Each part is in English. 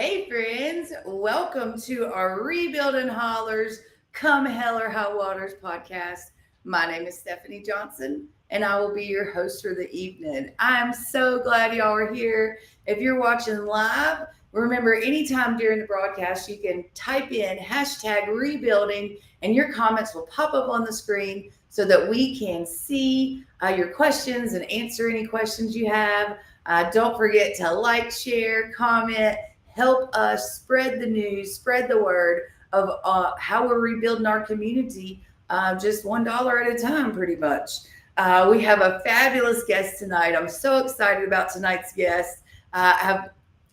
Hey friends, welcome to our Rebuilding Hollers Come Hell or High Waters podcast. My name is Stephanie Johnson and I will be your host for the evening. I'm so glad y'all are here. If you're watching live, remember anytime during the broadcast you can type in hashtag rebuilding and your comments will pop up on the screen so that we can see your questions and answer any questions you have. Don't forget to like, share, comment, help us spread the news, spread the word of how we're rebuilding our community just $1 at a time, pretty much. We have a fabulous guest tonight. I'm so excited about tonight's guest.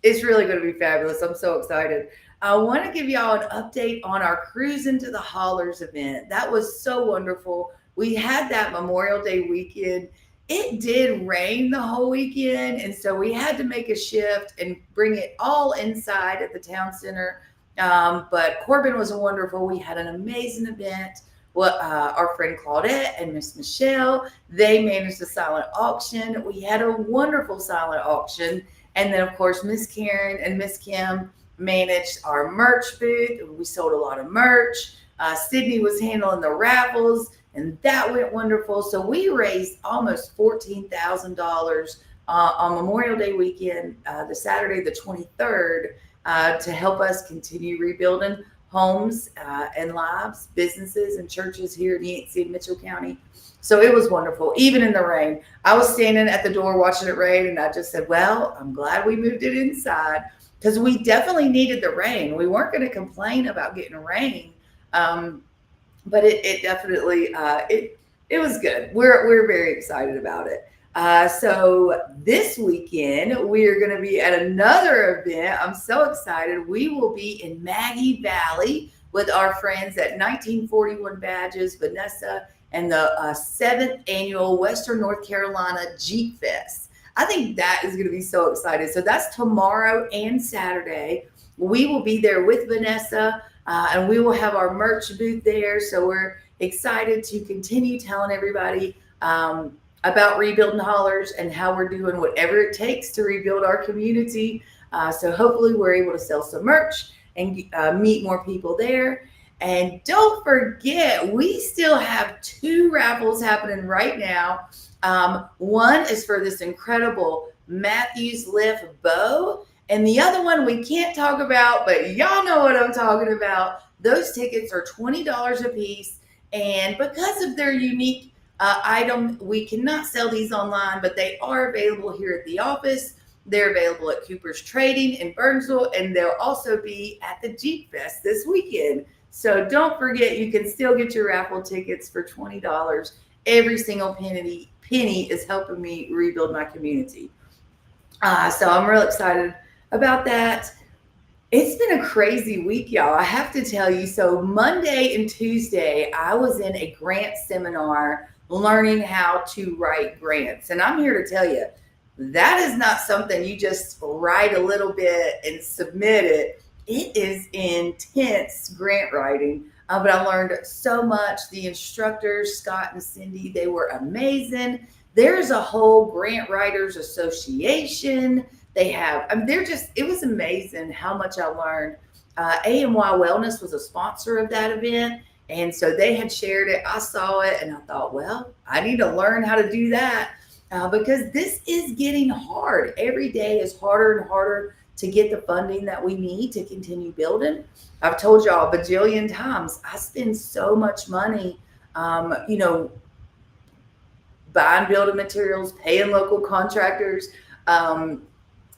It's really going to be fabulous. I'm so excited. I want to give y'all an update on our Cruise into the Hollers event. That was so wonderful. We had that Memorial Day weekend. It did rain the whole weekend, and so we had to make a shift and bring it all inside at the town center. But Corbin was wonderful. We had an amazing event. Well, our friend Claudette and Miss Michelle, they managed a silent auction. We had a wonderful silent auction. And then, of course, Miss Karen and Miss Kim managed our merch booth. We sold a lot of merch. Sydney was handling the raffles, and that went wonderful. So we raised almost $14,000 on Memorial Day weekend, the Saturday, the 23rd, to help us continue rebuilding homes and lives, businesses and churches here in Yancey and Mitchell County. So it was wonderful, even in the rain. I was standing at the door watching it rain, and I just said, well, I'm glad we moved it inside because we definitely needed the rain. We weren't going to complain about getting rain. But it definitely it was good. We're very excited about it. So this weekend we are going to be at another event. I'm so excited. We will be in Maggie Valley with our friends at 1941 Badges, Vanessa, and the 7th annual Western North Carolina Jeep Fest. I think that is going to be so exciting. So that's tomorrow and Saturday. We will be there with Vanessa. And we will have our merch booth there. So we're excited to continue telling everybody about Rebuilding Hollers and how we're doing whatever it takes to rebuild our community. So hopefully we're able to sell some merch and meet more people there. And don't forget, we still have 2 raffles happening right now. One is for this incredible Matthews Lift bow. And the other one we can't talk about, but y'all know what I'm talking about. Those tickets are $20 a piece. And because of their unique item, we cannot sell these online, but they are available here at the office. They're available at Cooper's Trading in Burnsville, and they'll also be at the Jeep Fest this weekend. So don't forget, you can still get your raffle tickets for $20. Every single penny is helping me rebuild my community. So I'm real excited about that. It's been a crazy week, y'all. I have to tell you. So Monday and Tuesday, I was in a grant seminar learning how to write grants. And I'm here to tell you, that is not something you just write a little bit and submit it. It is intense grant writing. But I learned so much. The instructors, Scott and Cindy, they were amazing. There's a whole Grant Writers Association. They have, it was amazing how much I learned. AMY Wellness was a sponsor of that event. And so they had shared it. I saw it and I thought, well, I need to learn how to do that because this is getting hard. Every day is harder and harder to get the funding that we need to continue building. I've told y'all a bajillion times, I spend so much money, buying building materials, paying local contractors.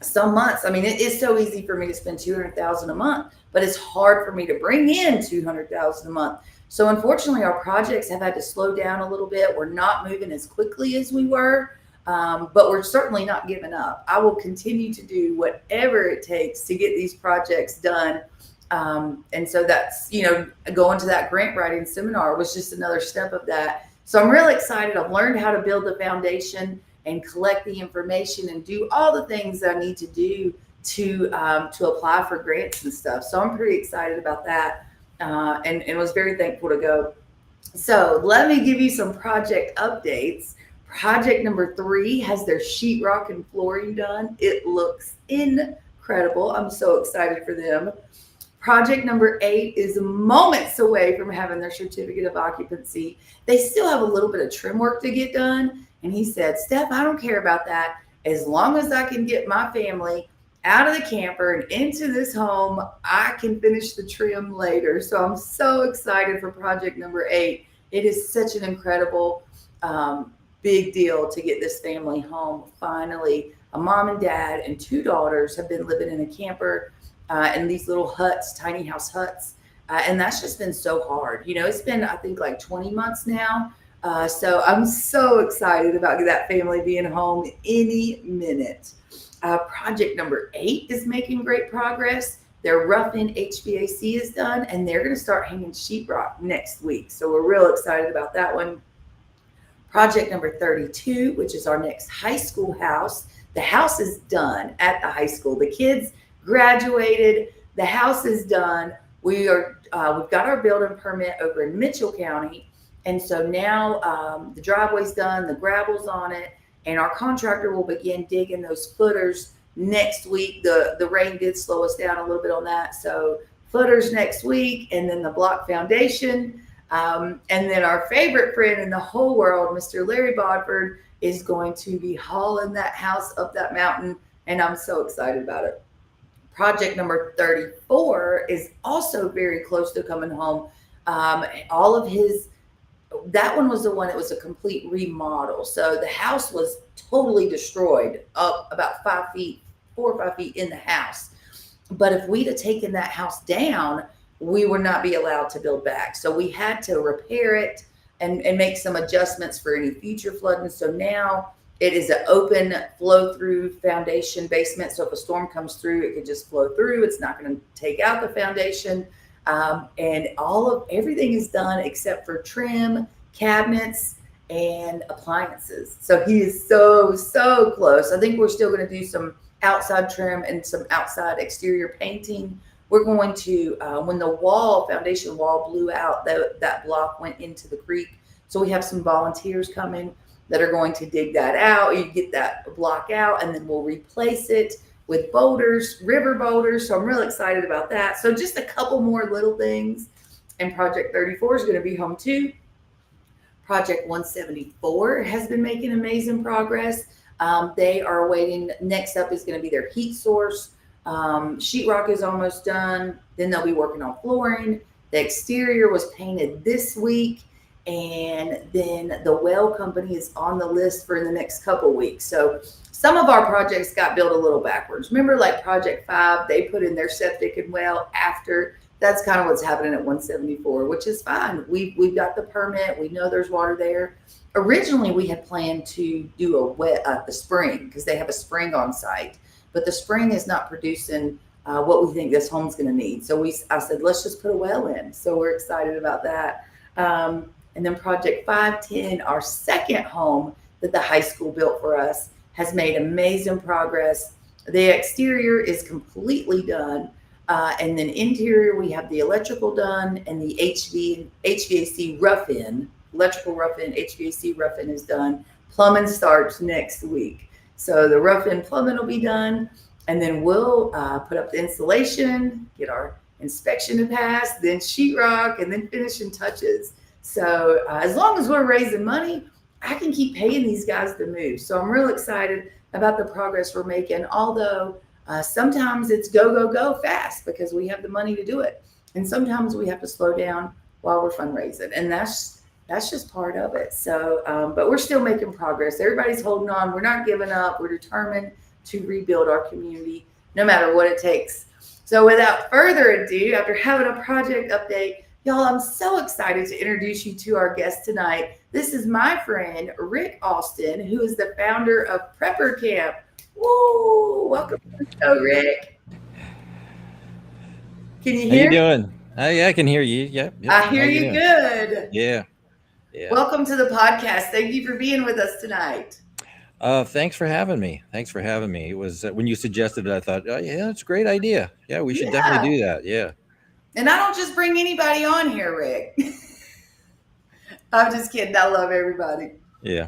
Some months, it is so easy for me to spend $200,000 a month, but it's hard for me to bring in $200,000 a month. So unfortunately, our projects have had to slow down a little bit. We're not moving as quickly as we were, but we're certainly not giving up. I will continue to do whatever it takes to get these projects done. And so that's, going to that grant writing seminar was just another step of that. So I'm really excited. I've learned how to build the foundation and collect the information and do all the things that I need to do to apply for grants and stuff. So I'm pretty excited about that and was very thankful to go. So let me give you some project updates. Project number 3 has their sheetrock and flooring done. It looks incredible. incredible. I'm so excited for them. Project number 8 is moments away from having their certificate of occupancy. They still have a little bit of trim work to get done. And he said, Steph, I don't care about that. As long as I can get my family out of the camper and into this home, I can finish the trim later. So I'm so excited for project number 8. It is such an incredible, big deal to get this family home finally. A mom and dad and 2 daughters have been living in a camper in these little huts, tiny house huts. And that's just been so hard. It's been, I think, like 20 months now. So I'm so excited about that family being home any minute. Project number 8 is making great progress. Their rough-in HVAC is done, and they're going to start hanging sheetrock next week. So we're real excited about that one. Project number 32, which is our next high school house. The house is done at the high school. The kids graduated. The house is done. We've got our building permit over in Mitchell County. And so now the driveway's done, the gravel's on it, and our contractor will begin digging those footers next week. The rain did slow us down a little bit on that. So footers next week, and then the block foundation. And then our favorite friend in the whole world, Mr. Larry Bodford, is going to be hauling that house up that mountain. And I'm so excited about it. Project number 34 is also very close to coming home. That one was the one that was a complete remodel. So the house was totally destroyed up about 4 or 5 feet in the house. But if we'd have taken that house down, we would not be allowed to build back. So we had to repair it and make some adjustments for any future flooding. So now it is an open flow through foundation basement. So if a storm comes through, it could just flow through. It's not going to take out the foundation. And everything is done except for trim, cabinets, and appliances. So he is so, so close. I think we're still going to do some outside trim and some outside exterior painting. We're going to, when the foundation wall blew out, that block went into the creek. So we have some volunteers coming that are going to dig that out. You get that block out, and then we'll replace it with boulders, river boulders. So I'm real excited about that. So just a couple more little things. And Project 34 is going to be home too. Project 174 has been making amazing progress. They are waiting. Next up is going to be their heat source. Sheetrock is almost done. Then they'll be working on flooring. The exterior was painted this week. And then the well company is on the list for the next couple weeks. So some of our projects got built a little backwards. Remember, like Project 5, they put in their septic and well after. That's kind of what's happening at 174, which is fine. We've got the permit. We know there's water there. Originally, we had planned to do the spring, because they have a spring on site, but the spring is not producing what we think this home's going to need. So I said, let's just put a well in. So we're excited about that. And then Project 510, our second home that the high school built for us, has made amazing progress. The exterior is completely done. And then interior, we have the electrical done, and the HVAC rough-in, electrical rough-in, HVAC rough-in is done. Plumbing starts next week. So the rough-in plumbing will be done. And then we'll put up the insulation, get our inspection to pass, then sheetrock, and then finishing touches. So as long as we're raising money, I can keep paying these guys to move. So I'm real excited about the progress we're making, although sometimes it's go, go, go fast because we have the money to do it. And sometimes we have to slow down while we're fundraising. And that's just part of it. So, but we're still making progress. Everybody's holding on. We're not giving up. We're determined to rebuild our community no matter what it takes. So without further ado, after having a project update, y'all, I'm so excited to introduce you to our guest tonight. This is my friend, Rick Austin, who is the founder of Prepper Camp. Woo! Welcome to the show, Rick. Can you hear? How you doing? Yeah, I can hear you. Yep. I hear you good. Yeah. Welcome to the podcast. Thank you for being with us tonight. Thanks for having me. It was when you suggested it, I thought, oh yeah, that's a great idea. Yeah, we should definitely do that. Yeah. And I don't just bring anybody on here, Rick. I'm just kidding. I love everybody. Yeah.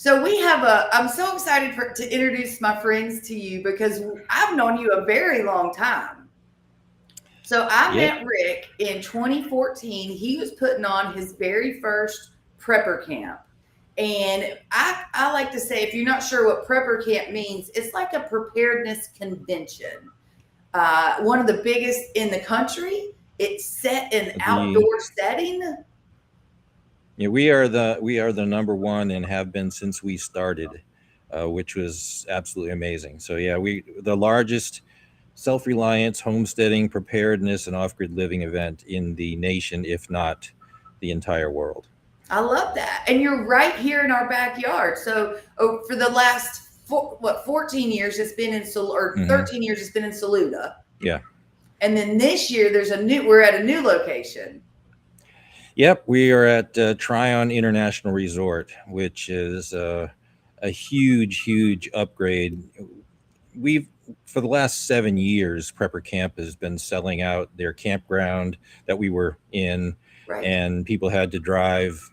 So I'm so excited to introduce my friends to you because I've known you a very long time. So I Yep. met Rick in 2014. He was putting on his very first prepper camp. And I like to say, if you're not sure what prepper camp means, it's like a preparedness convention. One of the biggest in the country. It's set in The outdoor setting. Yeah, we are the number one and have been since we started, which was absolutely amazing. So yeah, we the largest self-reliance, homesteading, preparedness, and off-grid living event in the nation, if not the entire world. I love that. And you're right here in our backyard. So for the last 14 years it's been in or Hmm. 13 years it's been in Saluda. Yeah. And then this year we're at a new location. Yep, we are at Tryon International Resort, which is a huge, huge upgrade. We've For the last 7 years, Prepper Camp has been selling out their campground that we were in, Right. and people had to drive,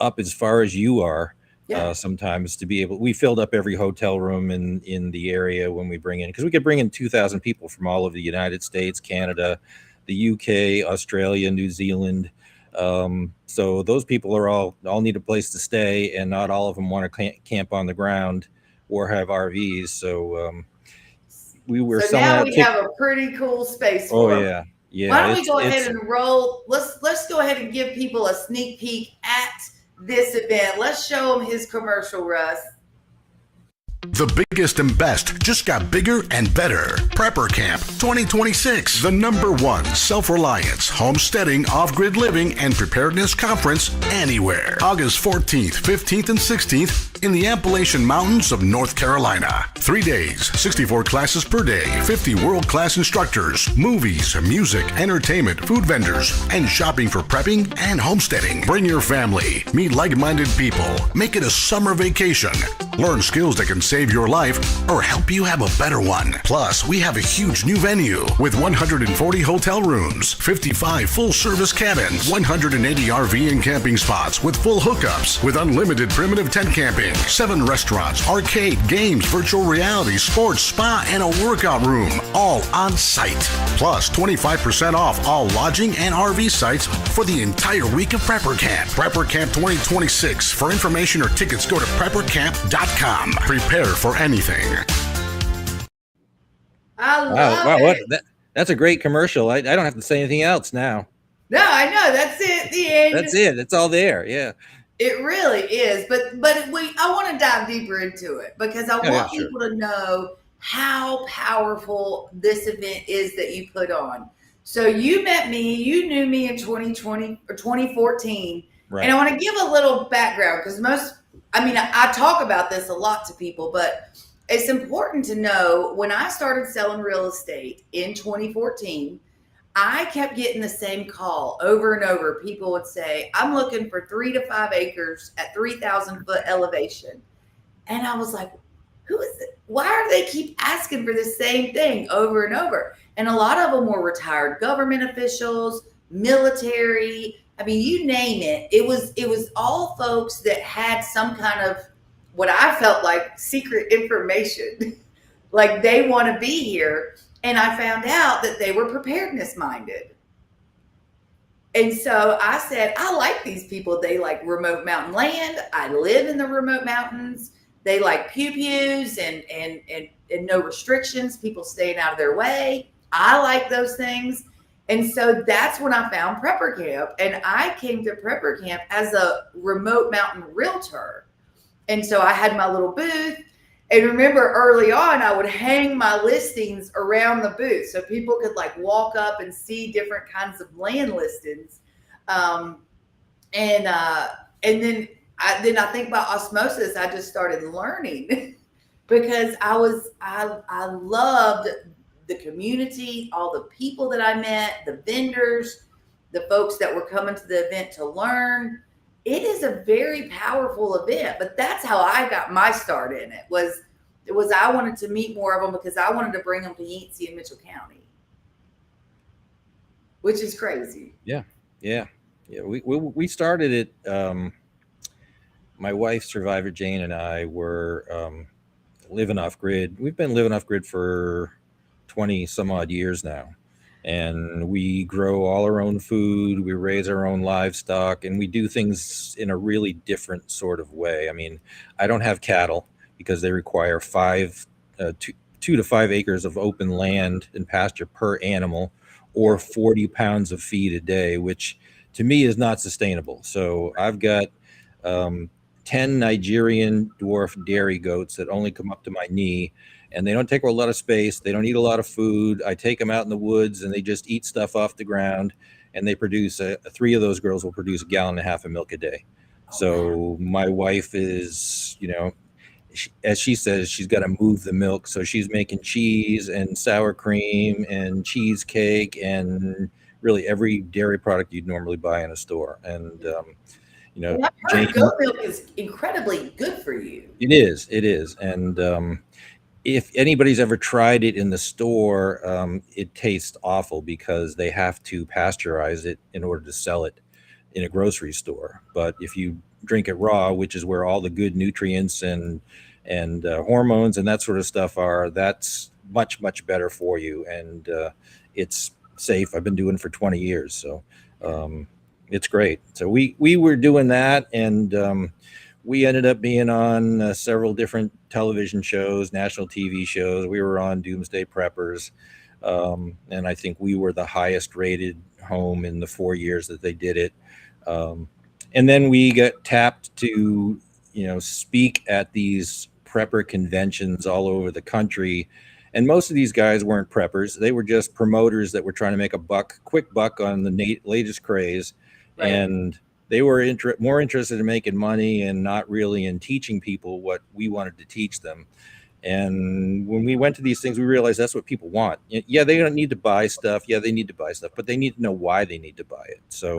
up as far as you are. Yeah. Sometimes to be able, we filled up every hotel room in the area when we bring in, because we could bring in 2,000 people from all over the United States, Canada, the UK, Australia, New Zealand. So those people are all need a place to stay, and not all of them want to camp on the ground or have RVs. So we were So selling now out we have a pretty cool space Oh for them. yeah, yeah. Why don't we go ahead It's and roll? Let's go ahead and give people a sneak peek at this event. Let's show them his commercial, Russ. The biggest and best just got bigger and better. Prepper Camp 2026, the #1 self-reliance, homesteading, off-grid living, and preparedness conference anywhere. August 14th, 15th, and 16th in the Appalachian Mountains of North Carolina. 3 days, 64 classes per day, 50 world-class instructors, movies, music, entertainment, food vendors, and shopping for prepping and homesteading. Bring your family, meet like-minded people, make it a summer vacation. Learn skills that can save your life or help you have a better one. Plus, we have a huge new venue with 140 hotel rooms, 55 full-service cabins, 180 RV and camping spots with full hookups, with unlimited primitive tent camping, 7 restaurants, arcade, games, virtual reality, sports, spa, and a workout room, all on site. Plus, 25% off all lodging and RV sites for the entire week of Prepper Camp. Prepper Camp 2026. For information or tickets, go to preppercamp.com. Prepare for anything. I love it. That's a great commercial. I don't have to say anything else now. No, I know. That's it. The end. That's it. It's all there. Yeah. It really is. But I want to dive deeper into it because I want people to know how powerful this event is that you put on. So you knew me in 2020 or 2014. Right. And I want to give a little background because I talk about this a lot to people, but it's important to know when I started selling real estate in 2014, I kept getting the same call over and over. People would say, I'm looking for 3 to 5 acres at 3,000 foot elevation. And I was like, who is it? Why are they keep asking for the same thing over and over? And a lot of them were retired government officials, military. I mean, you name it. It was all folks that had some kind of what I felt like secret information. Like they want to be here. And I found out that they were preparedness minded. And so I said, I like these people. They like remote mountain land. I live in the remote mountains. They like pew-pews and no restrictions, people staying out of their way. I like those things. And so that's when I found Prepper Camp. And I came to Prepper Camp as a remote mountain realtor. And so I had my little booth. And remember early on, I would hang my listings around the booth so people could like walk up and see different kinds of land listings. And then I think by osmosis, I just started learning because I loved the community, all the people that I met, the vendors, the folks that were coming to the event to learn. It is a very powerful event, but that's how I got my start in it. Was I wanted to meet more of them because I wanted to bring them to Yancey and Mitchell County, which is crazy. Yeah. We started it my wife, Survivor Jane, and I were living off grid. We've been living off grid for 20 some odd years now. And we grow all our own food, we raise our own livestock, and we do things in a really different sort of way. I mean, I don't have cattle because they require 2 to 5 acres of open land and pasture per animal, or 40 pounds of feed a day, which to me is not sustainable. So I've got 10 Nigerian dwarf dairy goats that only come up to my knee, and they don't take a lot of space. They don't eat a lot of food. I take them out in the woods and they just eat stuff off the ground, and they produce 3 of those girls will produce 1.5 gallons of milk a day. So my wife is, as she says, she's got to move the milk. So she's making cheese and sour cream and cheesecake and really every dairy product you'd normally buy in a store. And, Jane, goat milk is incredibly good for you. It is. And if anybody's ever tried it in the store, it tastes awful because they have to pasteurize it in order to sell it in a grocery store. But if you drink it raw, which is where all the good nutrients and hormones and that sort of stuff are, that's much, much better for you. And it's safe. I've been doing it for 20 years. So it's great. So we were doing that, and we ended up being on several different television shows, national TV shows. We were on Doomsday Preppers. And I think we were the highest rated home in the 4 years that they did it. And then we got tapped to, speak at these prepper conventions all over the country. And most of these guys weren't preppers. They were just promoters that were trying to make a quick buck on the latest craze. Right. And they were more interested in making money and not really in teaching people what we wanted to teach them. And when we went to these things, we realized that's what people want. Yeah, they don't need to buy stuff. Yeah, they need to buy stuff, but they need to know why they need to buy it. So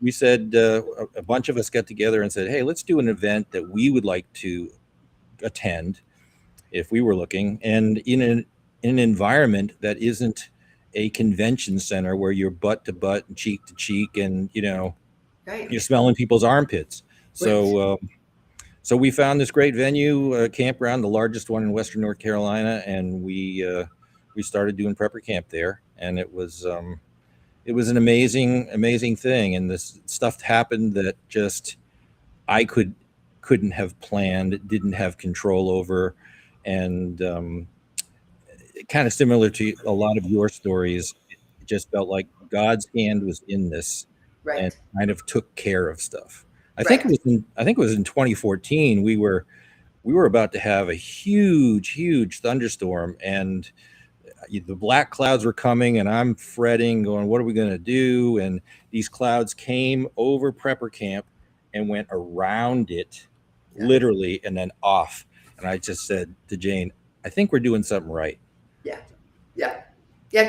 we said, a bunch of us got together and said, hey, let's do an event that we would like to attend if we were looking, and in an environment that isn't a convention center where you're butt to butt and cheek to cheek and, you're smelling people's armpits. So so we found this great venue, campground, the largest one in Western North Carolina, and we started doing prepper camp there, and it was an amazing thing. And this stuff happened that just I couldn't have planned, didn't have control over, and kind of similar to a lot of your stories, it just felt like God's hand was in this, and kind of took care of stuff. I think it was in 2014. We were about to have a huge thunderstorm, and the black clouds were coming, and I'm fretting, going, what are we going to do? And these clouds came over prepper camp and went around it, literally, and then off. And I just said to Jane, I think we're doing something right. Yeah.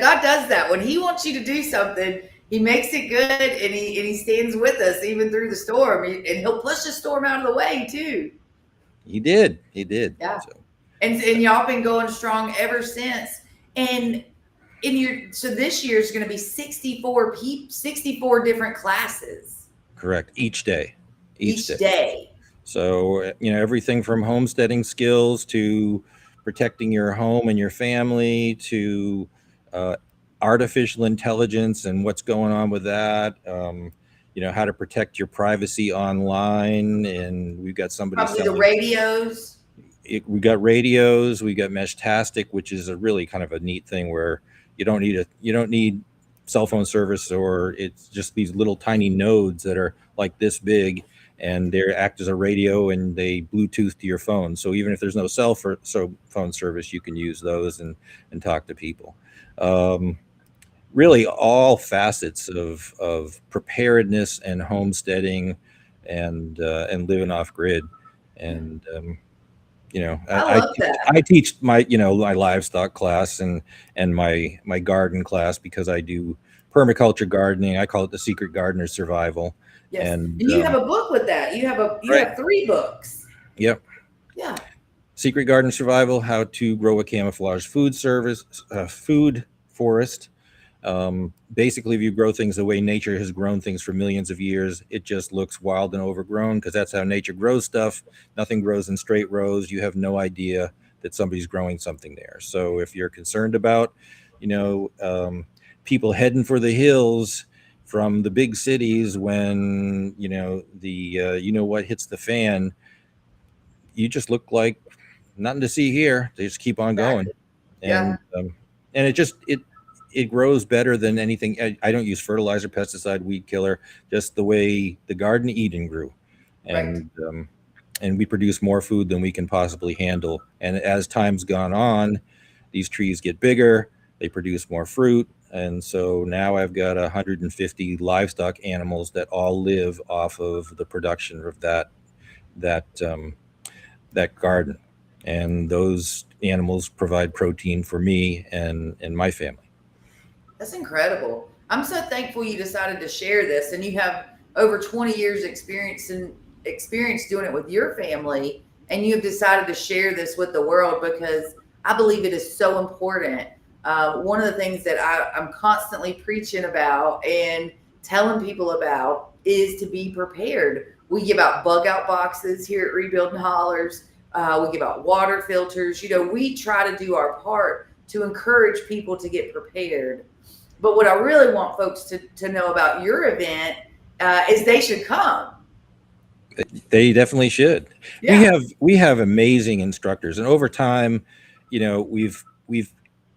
God does that. When he wants you to do something, he makes it good, and he stands with us even through the storm, and he'll push the storm out of the way too. He did. Yeah. So. And y'all been going strong ever since. And so this year is going to be 64 different classes. Correct. Each day. So, everything from homesteading skills to protecting your home and your family to artificial intelligence and what's going on with that. How to protect your privacy online. And we've got somebody probably the radios. We got radios. We got Meshtastic, which is a really kind of a neat thing where you don't need cell phone service, or it's just these little tiny nodes that are like this big, and they act as a radio, and they Bluetooth to your phone. So even if there's no phone service, you can use those and talk to people. Really all facets of preparedness and homesteading and living off grid. And I teach my my livestock class and my garden class, because I do permaculture gardening. I call it the Secret Gardener Survival. Yes. And you have a book with that. You have 3 books. Yep. Yeah. Secret Garden Survival: How to Grow a Camouflaged Food Forest. Basically, if you grow things the way nature has grown things for millions of years, it just looks wild and overgrown because that's how nature grows stuff. Nothing grows in straight rows. You have no idea that somebody's growing something there. So if you're concerned about, people heading for the hills from the big cities when, what hits the fan, you just look like nothing to see here. They just keep on going. Yeah. And it grows better than anything. I don't use fertilizer, pesticide, weed killer, just the way the Garden of Eden grew. And and we produce more food than we can possibly handle. And as time's gone on, these trees get bigger, they produce more fruit. And so now I've got 150 livestock animals that all live off of the production of that garden. And those animals provide protein for me and my family. That's incredible. I'm so thankful you decided to share this, and you have over 20 years experience doing it with your family, and you have decided to share this with the world because I believe it is so important. One of the things that I'm constantly preaching about and telling people about is to be prepared. We give out bug out boxes here at Rebuilding Hollers. We give out water filters. We try to do our part to encourage people to get prepared. But what I really want folks to know about your event is they should come. They definitely should. Yeah. We have amazing instructors, and over time, we've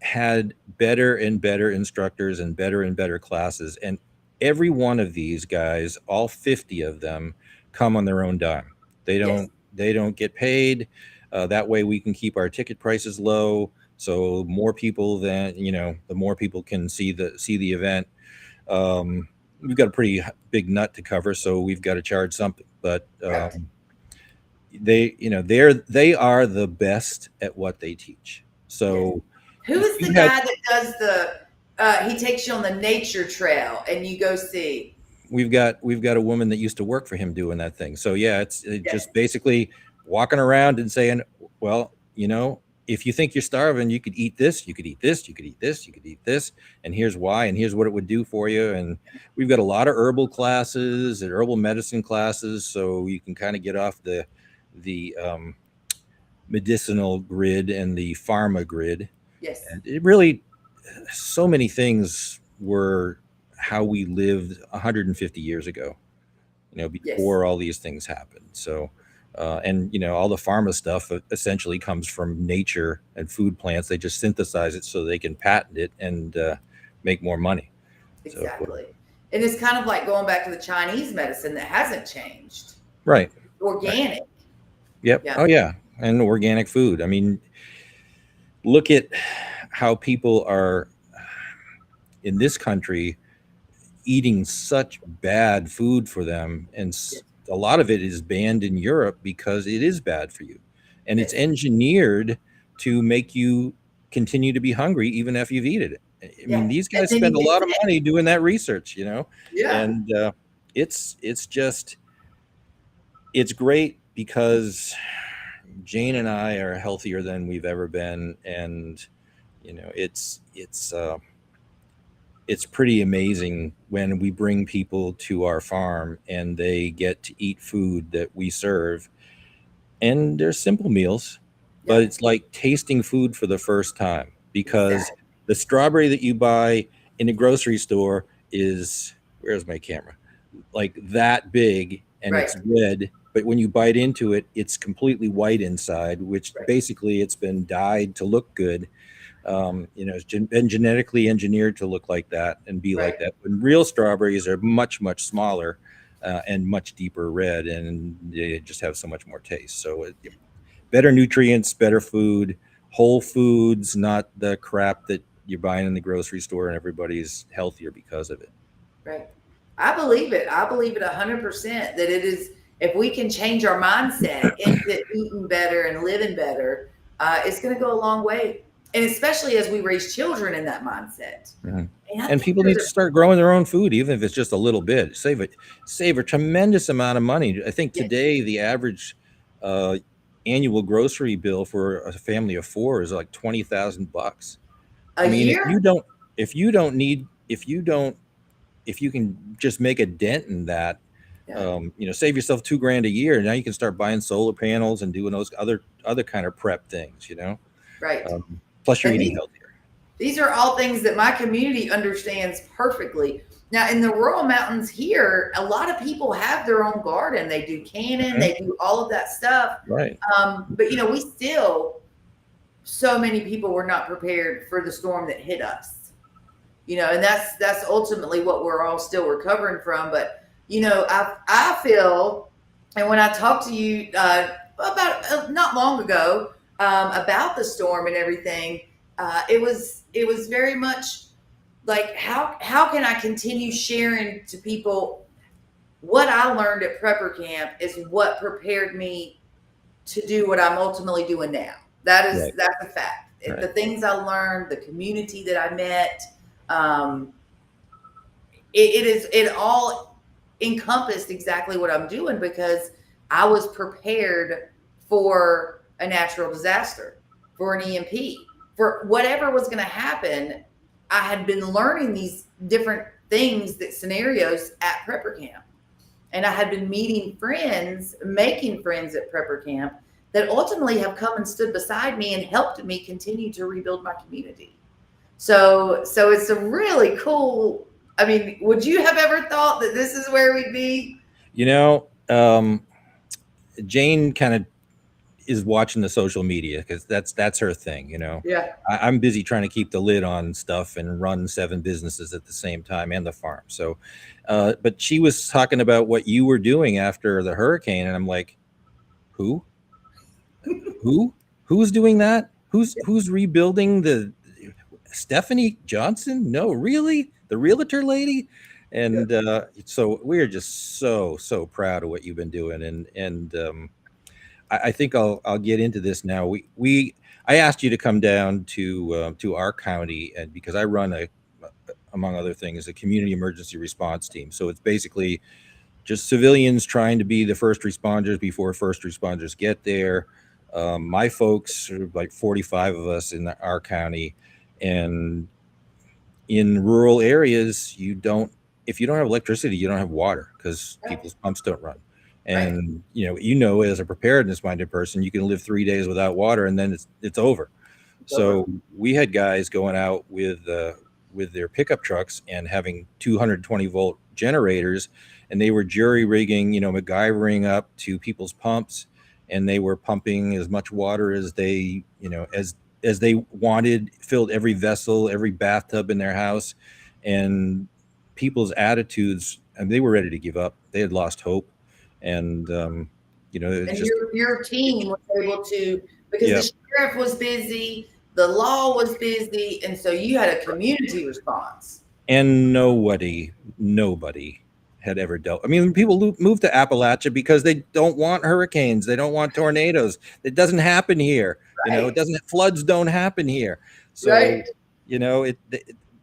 had better and better instructors and better classes. And every one of these guys, all 50 of them, come on their own dime. They don't get paid. That way we can keep our ticket prices low. So more people the more people can see the event. We've got a pretty big nut to cover, so we've got to charge something. But they are the best at what they teach. So who is the guy that does he takes you on the nature trail and you go see? We've got a woman that used to work for him doing that thing. So it's just basically walking around and saying, well, if you think you're starving, you could eat this, you could eat this, you could eat this, you could eat this, and here's why, and here's what it would do for you. And we've got a lot of herbal classes and herbal medicine classes, so you can kind of get off the medicinal grid and the pharma grid. Yes. And it really, so many things were how we lived 150 years ago, before all these things happened. So and all the pharma stuff essentially comes from nature and food plants. They just synthesize it so they can patent it and make more money. Exactly. And it's kind of like going back to the Chinese medicine that hasn't changed. Right. Organic. Yep. Yeah. Oh yeah. And organic food. I mean, look at how people are in this country eating such bad food for them, and a lot of it is banned in Europe because it is bad for you, and it's engineered to make you continue to be hungry even if you've eaten it. I mean, these guys spend a lot of money doing that research, and it's great because Jane and I are healthier than we've ever been, and it's pretty amazing when we bring people to our farm and they get to eat food that we serve. And they're simple meals, but it's like tasting food for the first time, because the strawberry that you buy in a grocery store is, where's my camera? Like that big, and it's red. But when you bite into it, it's completely white inside, which basically it's been dyed to look good. It's been genetically engineered to look like that and be like that. When real strawberries are much, much smaller and much deeper red, and they just have so much more taste. So better nutrients, better food, whole foods, not the crap that you're buying in the grocery store, and everybody's healthier because of it. Right. I believe it. I believe it 100% that it is, if we can change our mindset into eating better and living better, it's going to go a long way. And especially as we raise children in that mindset. And people need to start growing their own food, even if it's just a little bit. Save a tremendous amount of money. I think today the average annual grocery bill for a family of four is like $20,000 a year. If you don't need if you can just make a dent in that, save yourself $2,000 a year. Now you can start buying solar panels and doing those other kind of prep things, Right. Plus you're And eating healthier. These are all things that my community understands perfectly. Now, in the rural mountains here, a lot of people have their own garden. They do canning, they do all of that stuff. Right. But we still, so many people were not prepared for the storm that hit us. And that's ultimately what we're all still recovering from. But I feel, and when I talked to you about not long ago about the storm and everything, it was very much like how can I continue sharing to people what I learned at Prepper Camp is what prepared me to do what I'm ultimately doing now. That's a fact. Right. The things I learned, the community that I met, it all encompassed exactly what I'm doing because I was prepared for a natural disaster, for an EMP, for whatever was going to happen. I had been learning these different things, scenarios at Prepper Camp. And I had been meeting friends, making friends at Prepper Camp that ultimately have come and stood beside me and helped me continue to rebuild my community. So it's a really cool, would you have ever thought that this is where we'd be? Jane kind of is watching the social media because that's her thing. Yeah. I'm busy trying to keep the lid on stuff and run 7 businesses at the same time and the farm. So, but she was talking about what you were doing after the hurricane. And I'm like, who's doing that? Who's rebuilding the Stephanie Johnson? No, really? The realtor lady? And so we're just so proud of what you've been doing. And I think I'll get into this now. I asked you to come down to our county, and because I run among other things, a community emergency response team. So it's basically just civilians trying to be the first responders before first responders get there. My folks are like 45 of us in our county, and in rural areas, if you don't have electricity, you don't have water because people's pumps don't run. And as a preparedness-minded person, you can live 3 days without water, and then it's over. So we had guys going out with their pickup trucks and having 220-volt generators, and they were jury rigging, MacGyvering up to people's pumps, and they were pumping as much water as they, as they wanted, filled every vessel, every bathtub in their house, and people's attitudes, and they were ready to give up. They had lost hope. And your team was able to, because the sheriff was busy, the law was busy, and so you had a community response. And nobody had ever dealt. People move to Appalachia because they don't want hurricanes, they don't want tornadoes. It doesn't happen here. Floods don't happen here. So the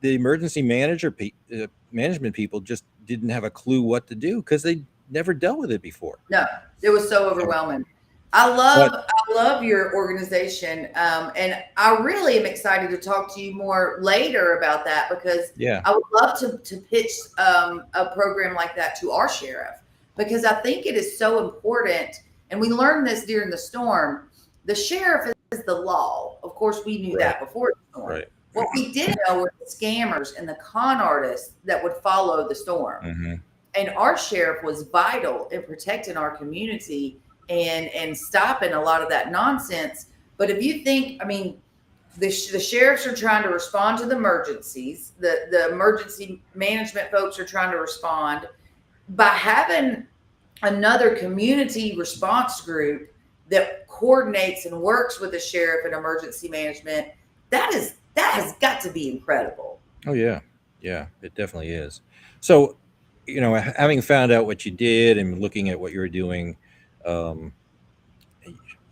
emergency management people just didn't have a clue what to do because they never dealt with it before. No, it was so overwhelming. I love your organization. And I really am excited to talk to you more later about that because I would love to pitch a program like that to our sheriff because I think it is so important. And we learned this during the storm. The sheriff is the law. Of course, we knew that before the storm. Right. What we didn't know were the scammers and the con artists that would follow the storm. Mm-hmm. And our sheriff was vital in protecting our community and stopping a lot of that nonsense. But if you think, the sheriffs are trying to respond to the emergencies. The emergency management folks are trying to respond. By having another community response group that coordinates and works with the sheriff and emergency management, that has got to be incredible. Oh, yeah. Yeah, it definitely is. So, having found out what you did and looking at what you were doing,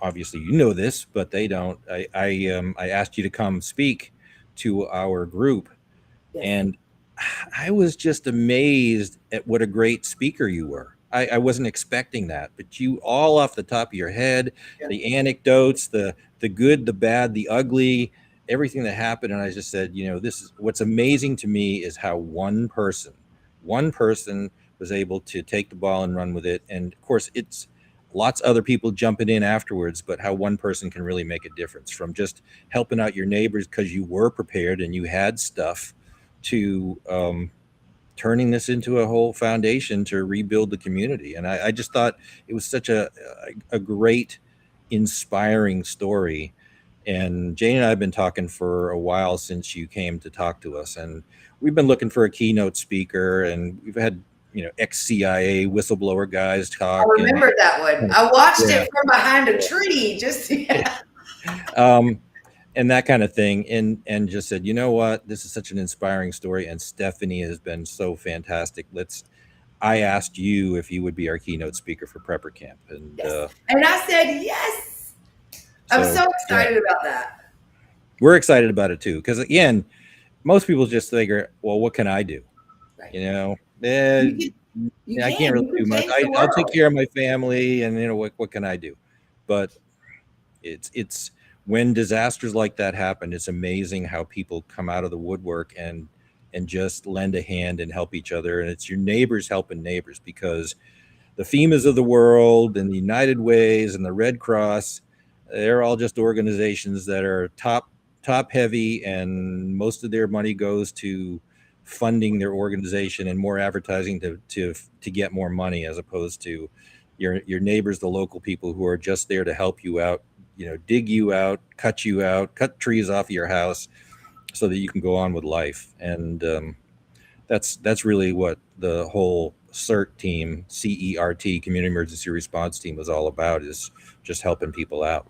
obviously this, but they don't. I asked you to come speak to our group, and I was just amazed at what a great speaker you were. I wasn't expecting that, but you all off the top of your head, the anecdotes, the good, the bad, the ugly, everything that happened. And I just said, this is what's amazing to me is how one person was able to take the ball and run with it. And of course, it's lots of other people jumping in afterwards, but how one person can really make a difference, from just helping out your neighbors because you were prepared and you had stuff, to turning this into a whole foundation to rebuild the community. And I just thought it was such a great, inspiring story. And Jane and I have been talking for a while since you came to talk to us, and we've been looking for a keynote speaker, and we've had ex-CIA whistleblower guys talk. I remember that one. I watched Yeah. it from behind a tree. Just and that kind of thing, and just said, you know what, this is such an inspiring story, and Stephanie has been so fantastic. I asked you if you would be our keynote speaker for Prepper Camp, and yes. And I said yes. I'm so excited about that. We're excited about it too, because again, most people just figure, well, what can I do? Right. I can't really do much. I'll take care of my family, and what can I do? But it's when disasters like that happen, it's amazing how people come out of the woodwork and just lend a hand and help each other. And it's your neighbors helping neighbors, because the FEMAs of the world and the United Ways and the Red Cross, they're all just organizations that are top heavy, and most of their money goes to funding their organization and more advertising to get more money, as opposed to your neighbors, the local people who are just there to help you out, dig you out, cut trees off of your house so that you can go on with life. And that's really what the whole CERT team, CERT, Community Emergency Response Team, was all about, is just helping people out.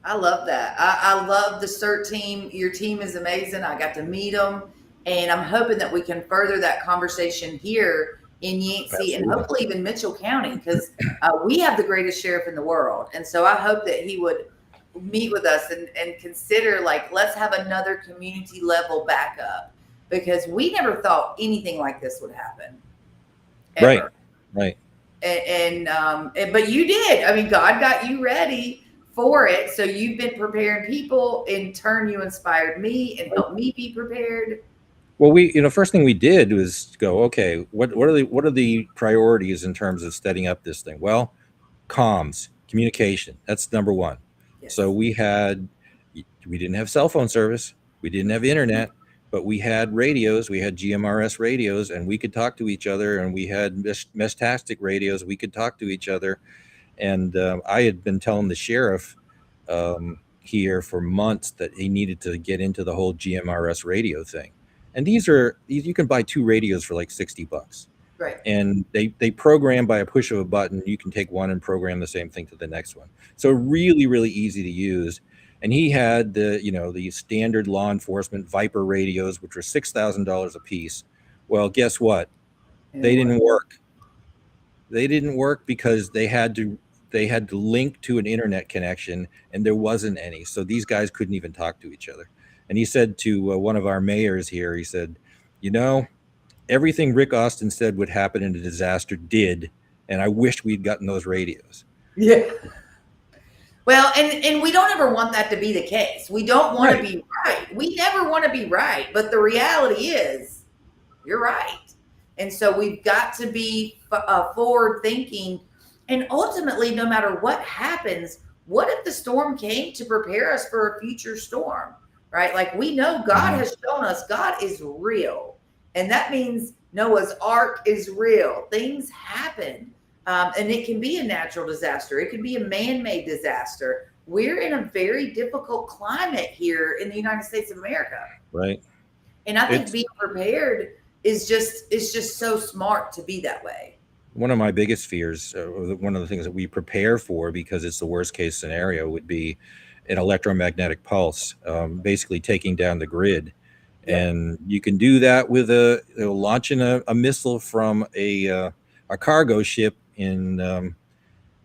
I love that. I love the CERT team. Your team is amazing. I got to meet them, and I'm hoping that we can further that conversation here in Yancey and hopefully even Mitchell County, because we have the greatest sheriff in the world. And so I hope that he would meet with us and consider, let's have another community level backup, because we never thought anything like this would happen. Ever. Right. But you did. I mean, God got you ready for it. So you've been preparing people. In turn, you inspired me and helped me be prepared. Well, first thing we did was go, okay, what are the priorities in terms of setting up this thing? Well, comms, communication, that's number one. Yes. So we didn't have cell phone service, we didn't have internet, but we had radios, we had GMRS radios, and we could talk to each other, and we had Mestastic radios, we could talk to each other. And I had been telling the sheriff here for months that he needed to get into the whole GMRS radio thing. And you can buy 2 radios for like $60. Right. And they program by a push of a button. You can take one and program the same thing to the next one. So really, really easy to use. And he had the standard law enforcement Viper radios, which were $6,000 a piece. Well, guess what? They didn't work. They didn't work because they had to link to an internet connection, and there wasn't any. So these guys couldn't even talk to each other. And he said to one of our mayors here, he said, everything Rick Austin said would happen in a disaster did, and I wish we'd gotten those radios. Yeah. Well, and we don't ever want that to be the case. We don't want to be right. We never want to be right. But the reality is, you're right. And so we've got to be forward thinking. And ultimately, no matter what happens, what if the storm came to prepare us for a future storm? Right? Like, we know God has shown us God is real. And that means Noah's Ark is real. Things happen. And it can be a natural disaster. It can be a man-made disaster. We're in a very difficult climate here in the United States of America. Right. And I think being prepared is just so smart to be that way. One of my biggest fears, one of the things that we prepare for, because it's the worst case scenario, would be an electromagnetic pulse, basically taking down the grid. Yeah. And you can do that with launching a missile from a cargo ship in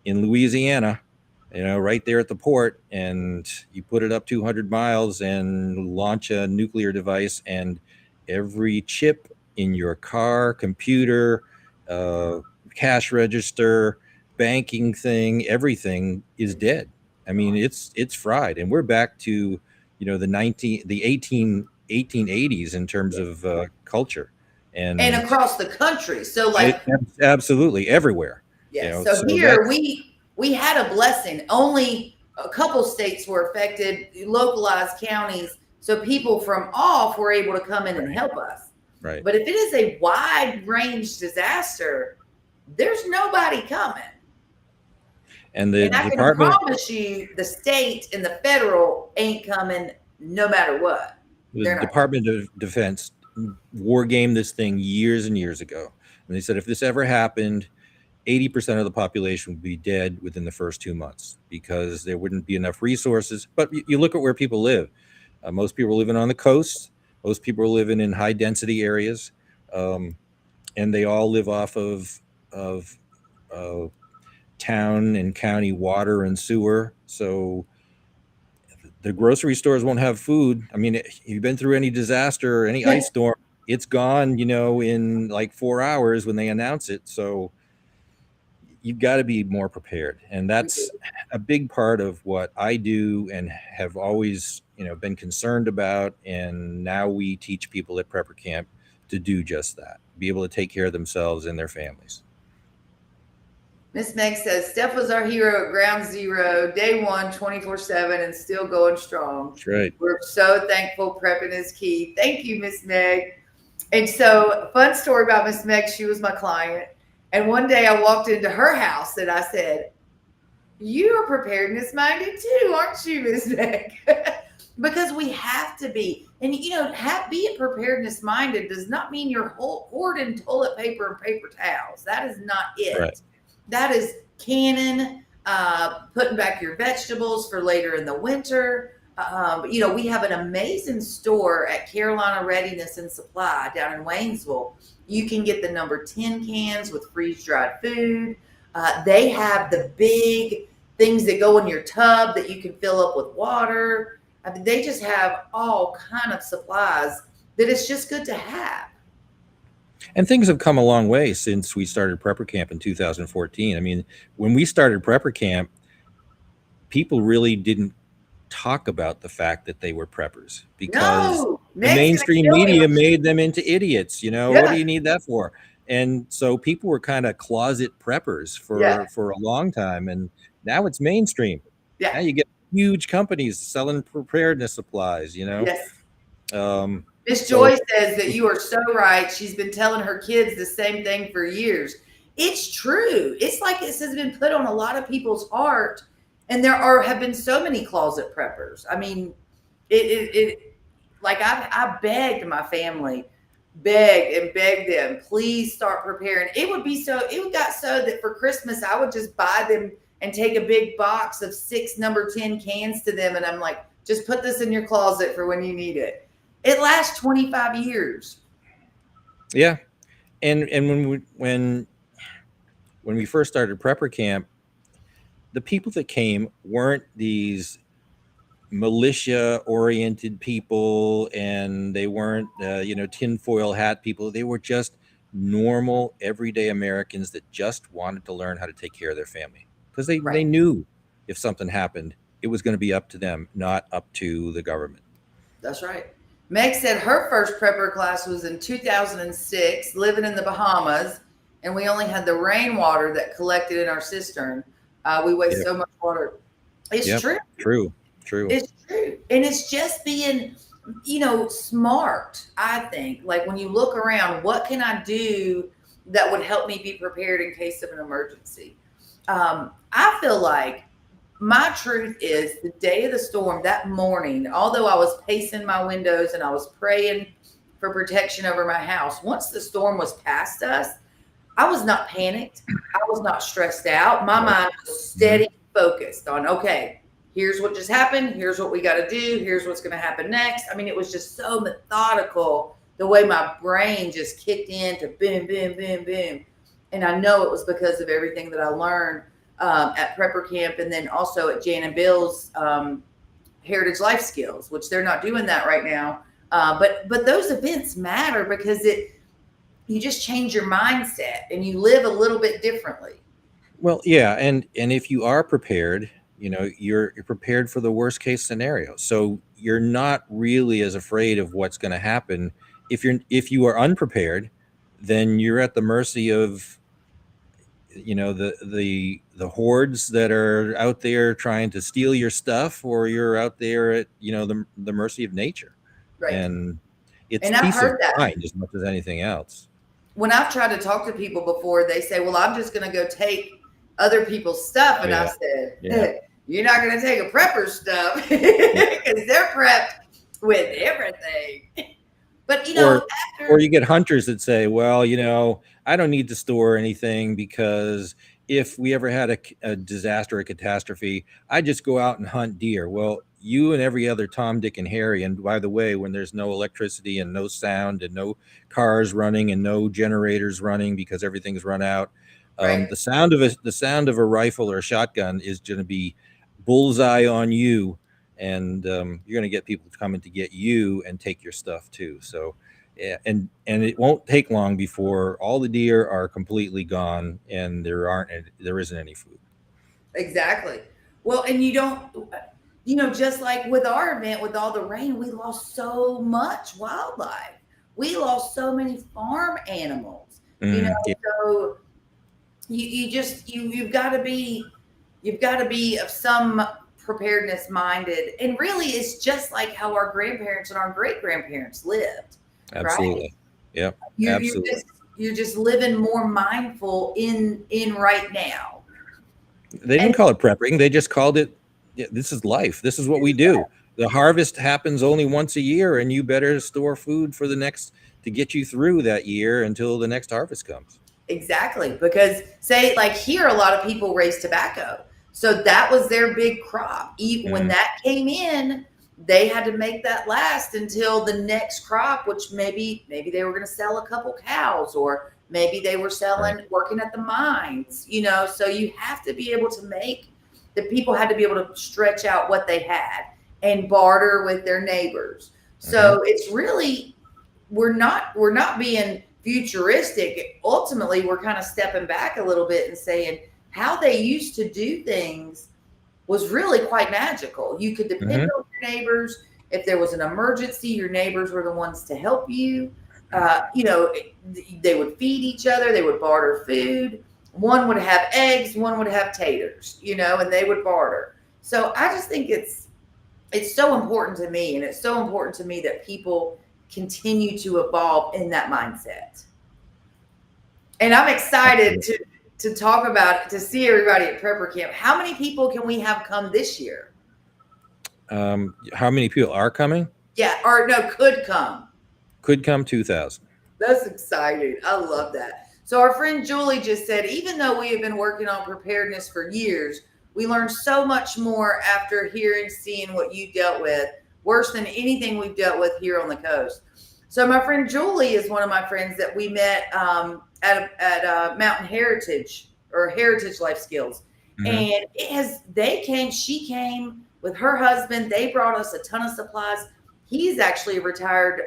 Louisiana, right there at the port, and you put it up 200 miles and launch a nuclear device, and every chip in your car, computer, cash register, banking thing, everything is dead. I mean, it's fried, and we're back to the 1880s in terms of culture, and across the country. So like, absolutely everywhere. yes. So So here that's we had a blessing. Only a couple states were affected, localized counties. So people from off were able to come in and help us. right. But if it is a wide range disaster, there's nobody coming. And the And I can department, promise you, the state and the federal ain't coming no matter what. the They're not. Department of Defense war gamed this thing years and years ago, and they said if this ever happened, 80% of the population would be dead within the first 2 months because there wouldn't be enough resources. But you look at where people live. Most people are living on the coast. Most people are living in high density areas, and they all live off of town and county water and sewer. So the grocery stores won't have food. I mean, if you've been through any disaster or any ice storm, it's gone, in like 4 hours when they announce it. So you've got to be more prepared. And that's a big part of what I do and have always, been concerned about. And now we teach people at Prepper Camp to do just that, be able to take care of themselves and their families. Miss Meg says, Steph was our hero at ground zero, day one, 24/7, and still going strong. That's right. We're so thankful. Prepping is key. Thank you, Miss Meg. And so, fun story about Miss Meg. She was my client. And one day I walked into her house and I said, you are preparedness minded too, aren't you, Miss Meg? Because we have to be. And, being preparedness minded does not mean you're hoarding toilet paper and paper towels. That is not it. Right. That is canning, putting back your vegetables for later in the winter. We have an amazing store at Carolina Readiness and Supply down in Waynesville. You can get the number 10 cans with freeze-dried food. They have the big things that go in your tub that you can fill up with water. I mean, they just have all kind of supplies that it's just good to have. And things have come a long way since we started Prepper Camp in 2014. I mean, when we started Prepper Camp, people really didn't talk about the fact that they were preppers because the mainstream media made them into idiots. What do you need that for? And so people were kind of closet preppers for a long time. And now it's mainstream. Yeah. Now you get huge companies selling preparedness supplies, Yes. Miss So- Joy says that you are so right. She's been telling her kids the same thing for years. It's true. It's like this has been put on a lot of people's heart, and have been so many closet preppers. I mean, I begged my family, begged them, please start preparing. It got so that for Christmas I would just buy them and take a big box of 6 number 10 cans to them, and I'm like, just put this in your closet for when you need it. It lasts 25 years. Yeah. And when we first started Prepper Camp, the people that came weren't these militia-oriented people, and they weren't, tinfoil hat people. They were just normal, everyday Americans that just wanted to learn how to take care of their family because they knew if something happened, it was going to be up to them, not up to the government. That's right. Meg said her first prepper class was in 2006, living in the Bahamas, and we only had the rainwater that collected in our cistern. We waste so much water. It's true. True. It's true. And it's just being, smart, I think. Like when you look around, what can I do that would help me be prepared in case of an emergency? I feel like my truth is the day of the storm, that morning, although I was pacing my windows and I was praying for protection over my house, once the storm was past us, I was not panicked. I was not stressed out. My mind was steady, focused on, okay, here's what just happened. Here's what we got to do. Here's what's going to happen next. I mean, it was just so methodical, the way my brain just kicked into boom, boom, boom, boom. And I know it was because of everything that I learned at Prepper Camp, and then also at Jan and Bill's Heritage Life Skills, which they're not doing that right now. But those events matter because you just change your mindset and you live a little bit differently. Well, yeah, and if you are prepared, you're prepared for the worst case scenario. So you're not really as afraid of what's going to happen. If you are unprepared, then you're at the mercy of the hordes that are out there trying to steal your stuff, or you're out there at the mercy of nature. Right. And it's And I've peace of heard that. mind as much as anything else. When I've tried to talk to people before, they say, well, I'm just going to go take other people's stuff. And I said, you're not going to take a prepper's stuff because they're prepped with everything. But, or you get hunters that say, well, I don't need to store anything because if we ever had a disaster, a catastrophe, I just go out and hunt deer. Well, you and every other Tom, Dick, and Harry. And by the way, when there's no electricity and no sound and no cars running and no generators running because everything's run out, the sound of a rifle or a shotgun is going to be bullseye on you, and you're going to get people coming to get you and take your stuff too. So, and it won't take long before all the deer are completely gone and there isn't any food. Exactly. Well, and you don't. Just like with our event, with all the rain, we lost so much wildlife. We lost so many farm animals. So you've got to be of some preparedness minded. And really, it's just like how our grandparents and our great grandparents lived. Absolutely. Right? Yep. Absolutely. You're just living more mindful in right now. They didn't call it prepping. They just called it, this is life. This is what we do. The harvest happens only once a year, and you better store food for to get you through that year until the next harvest comes. Exactly. Because like here, a lot of people raise tobacco. So that was their big crop. Even when that came in, they had to make that last until the next crop, which maybe they were going to sell a couple cows, or maybe they were working at the mines, so you have to be able to the people had to be able to stretch out what they had and barter with their neighbors. So it's really, we're not being futuristic. Ultimately, we're kind of stepping back a little bit and saying how they used to do things was really quite magical. You could depend on your neighbors. If there was an emergency, your neighbors were the ones to help you. They would feed each other. They would barter food. One would have eggs, one would have taters, and they would barter. So I just think it's so important to me. And it's so important to me that people continue to evolve in that mindset. And I'm excited to talk about it, to see everybody at Prepper Camp. How many people can we have come this year? How many people are coming? Yeah, or no, could come. Could come 2,000. That's exciting. I love that. So our friend Julie just said, even though we have been working on preparedness for years, we learned so much more after seeing what you dealt with, worse than anything we've dealt with here on the coast. So my friend Julie is one of my friends that we met at Mountain Heritage or Heritage Life Skills. And she came with her husband. They brought us a ton of supplies. He's actually retired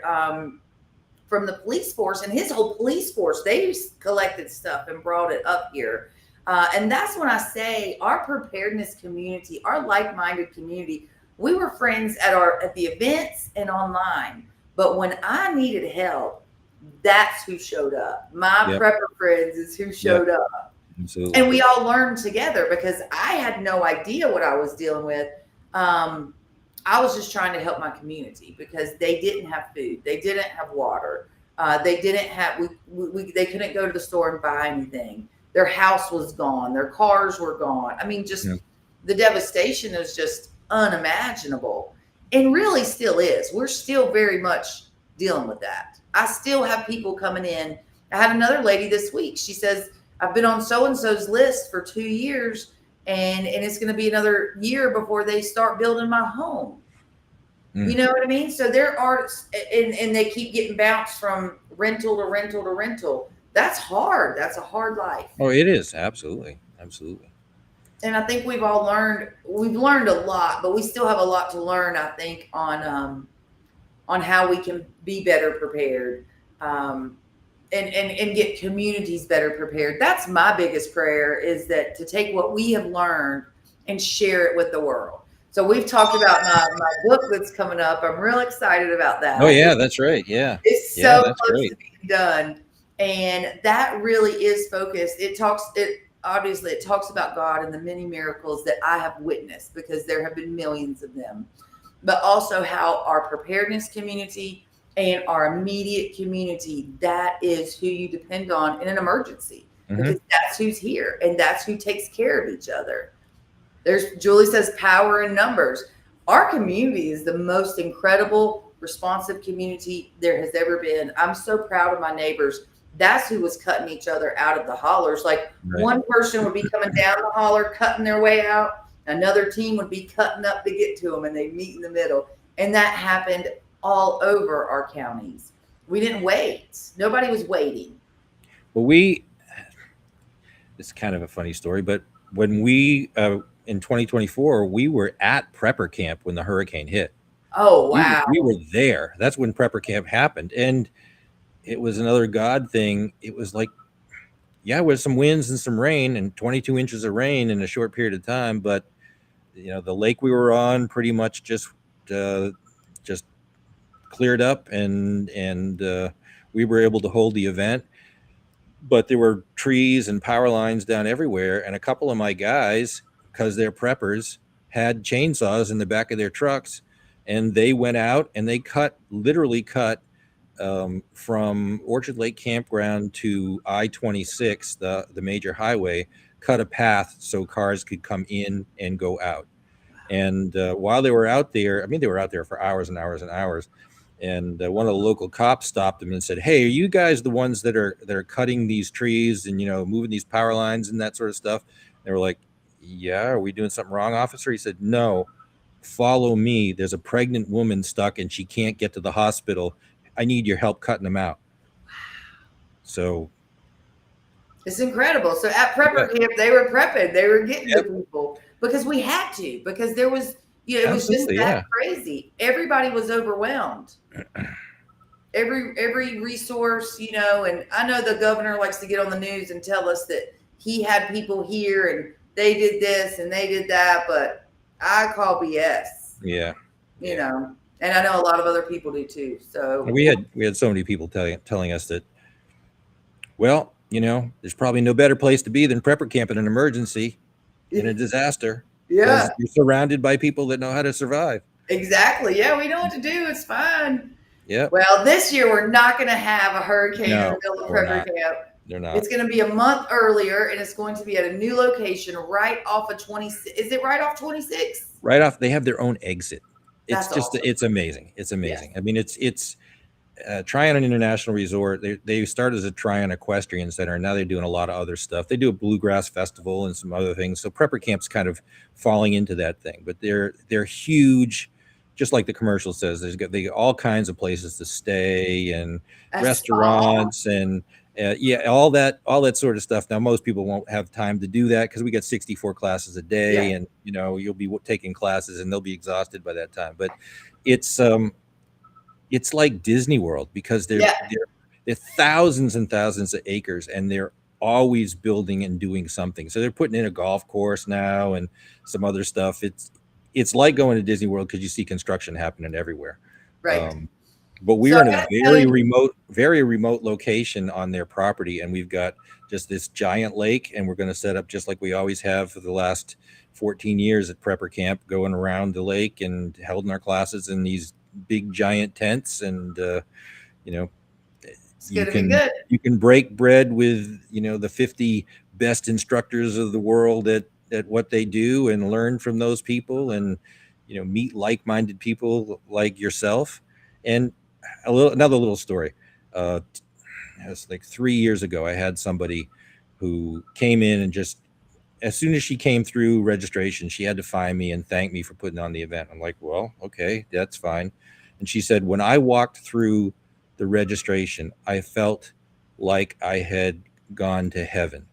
from the police force, and his whole police force, they collected stuff and brought it up here. And that's when I say our preparedness community, our like-minded community, we were friends at the events and online. But when I needed help, that's who showed up. My prepper friends is who showed up. Absolutely. And we all learned together because I had no idea what I was dealing with. I was just trying to help my community because they didn't have food. They didn't have water. They didn't have, they couldn't go to the store and buy anything. Their house was gone. Their cars were gone. I mean, the devastation is just unimaginable, and really still is. We're still very much dealing with that. I still have people coming in. I had another lady this week. She says, I've been on so-and-so's list for 2 years, and it's going to be another year before they start building my home. You know what I mean? So there are, and they keep getting bounced from rental to rental to rental. That's hard. That's a hard life. Oh, it is. Absolutely. Absolutely. And I think we've learned a lot, but we still have a lot to learn, I think, on how we can be better prepared, and get communities better prepared. That's my biggest prayer, is that to take what we have learned and share it with the world. So we've talked about my book that's coming up. I'm real excited about that. Oh yeah, that's right. Yeah. It's Yeah, so that's close great. to being done. And that really is focused. Obviously it talks about God and the many miracles that I have witnessed, because there have been millions of them, but also how our preparedness community and our immediate community, that is who you depend on in an emergency, because that's who's here and that's who takes care of each other. Julie says power in numbers. Our community is the most incredible, responsive community there has ever been. I'm so proud of my neighbors. That's who was cutting each other out of the hollers. Like one person would be coming down the holler, cutting their way out. Another team would be cutting up to get to them, and they meet in the middle. And that happened all over our counties. We didn't wait. Nobody was waiting. Well, it's kind of a funny story, but when we, in 2024, we were at Prepper Camp when the hurricane hit. Oh, wow. We were there. That's when Prepper Camp happened. And it was another God thing. It was like, yeah, with some winds and some rain and 22 inches of rain in a short period of time. But, the lake we were on pretty much just cleared up, and we were able to hold the event. But there were trees and power lines down everywhere. And a couple of my guys, because they're preppers, had chainsaws in the back of their trucks, and they went out and they literally cut from Orchard Lake Campground to I-26, the major highway, cut a path so cars could come in and go out. And while they were out there, they were out there for hours and hours and hours. And one of the local cops stopped them and said, "Hey, are you guys the ones that are cutting these trees and, moving these power lines and that sort of stuff?" They were like, "Yeah, are we doing something wrong, officer?" He said, "No, follow me. There's a pregnant woman stuck and she can't get to the hospital. I need your help cutting them out." So it's incredible. So at Prepper Camp, they were prepping. They were getting the people, because we had to, because there was, it was just that crazy. Everybody was overwhelmed. Every resource, and I know the governor likes to get on the news and tell us that he had people here and they did this and they did that, but I call BS. Yeah. And I know a lot of other people do too. So we had so many people telling us that, well, there's probably no better place to be than Prepper Camp in an emergency, in a disaster. Yeah. You're surrounded by people that know how to survive. Exactly. Yeah, we know what to do. It's fine. Yeah. Well, this year we're not going to have a hurricane in the middle of Prepper Camp. They're not. It's going to be a month earlier, and it's going to be at a new location right off of 26. Is it right off 26? Right off. They have their own exit. It's That's just awesome. It's amazing. It's amazing. Yes. It's Tryon International Resort. They started as a Tryon Equestrian Center, and now they're doing a lot of other stuff. They do a bluegrass festival and some other things. So Prepper Camp's kind of falling into that thing, but they're huge. Just like the commercial says, they got all kinds of places to stay and restaurants and all that sort of stuff. Now, most people won't have time to do that because we got 64 classes a day, and you'll be taking classes and they'll be exhausted by that time. But it's like Disney World, because they're thousands and thousands of acres, and they're always building and doing something. So they're putting in a golf course now and some other stuff. It's like going to Disney World, because you see construction happening everywhere. Right. But we're in a very remote location on their property, and we've got just this giant lake, and we're going to set up just like we always have for the last 14 years at Prepper Camp, going around the lake and holding our classes in these big giant tents. And you can break bread with the 50 best instructors of the world at what they do, and learn from those people, and meet like-minded people like yourself. And another little story. It was like 3 years ago, I had somebody who came in, and just as soon as she came through registration, she had to find me and thank me for putting on the event. I'm like, well, okay, that's fine. And she said, when I walked through the registration, I felt like I had gone to heaven.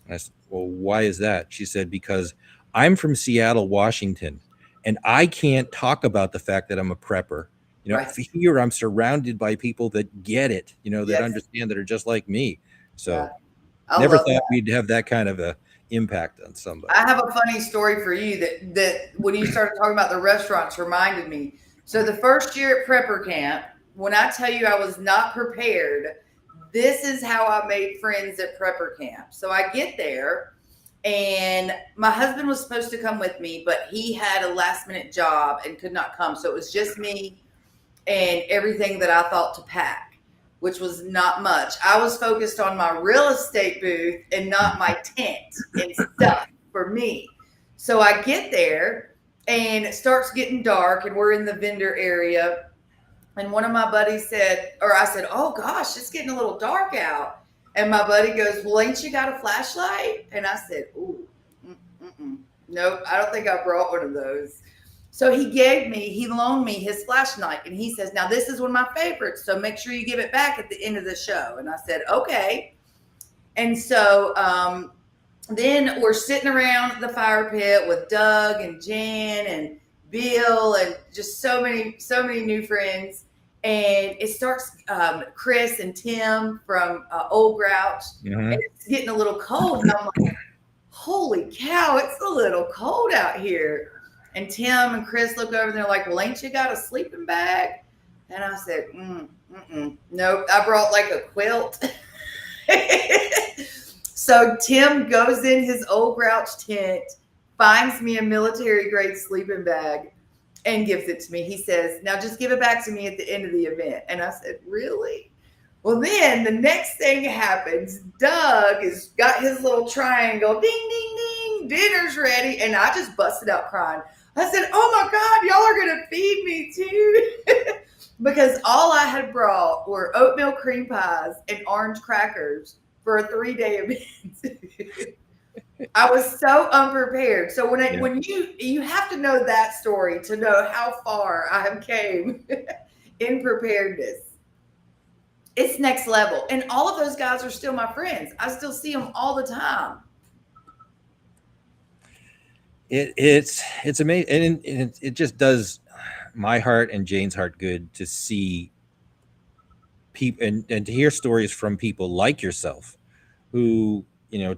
And I said, well, why is that? She said, because I'm from Seattle, Washington, and I can't talk about the fact that I'm a prepper. Here I'm surrounded by people that get it, that understand, that are just like me. So never thought we'd have that kind of a impact on somebody. I have a funny story for you that when you started talking about the restaurants reminded me. So the first year at Prepper Camp, when I tell you I was not prepared, this is how I made friends at Prepper Camp. So I get there, and my husband was supposed to come with me, but he had a last minute job and could not come. So it was just me and everything that I thought to pack, which was not much. I was focused on my real estate booth and not my tent and stuff for me. So I get there and it starts getting dark and we're in the vendor area. And one of my buddies said, or I said, oh gosh, it's getting a little dark out. And my buddy goes, well, ain't you got a flashlight? And I said, ooh, nope, I don't think I brought one of those. So he loaned me his flashlight, and he says, now this is one of my favorites, so make sure you give it back at the end of the show. And I said, okay. And so then we're sitting around the fire pit with Doug and Jan and Bill and just so many new friends. And it starts Chris and Tim from Old Grouch, and it's getting a little cold. And I'm like, holy cow, it's a little cold out here. And Tim and Chris look over and they're like, well, ain't you got a sleeping bag? And I said, nope, I brought like a quilt. So Tim goes in his Old Grouch tent, finds me a military grade sleeping bag, and gives it to me. He says, now just give it back to me at the end of the event. And I said, really? Well, then the next thing happens. Doug has got his little triangle, ding, ding, ding, dinner's ready. And I just busted out crying. I said, oh my God, y'all are going to feed me too. Because all I had brought were oatmeal cream pies and orange crackers for a 3-day event. I was so unprepared. So when you have to know that story to know how far I have came in preparedness. It's next level. And all of those guys are still my friends. I still see them all the time. It's amazing, and it just does my heart and Jane's heart good to see people and to hear stories from people like yourself who,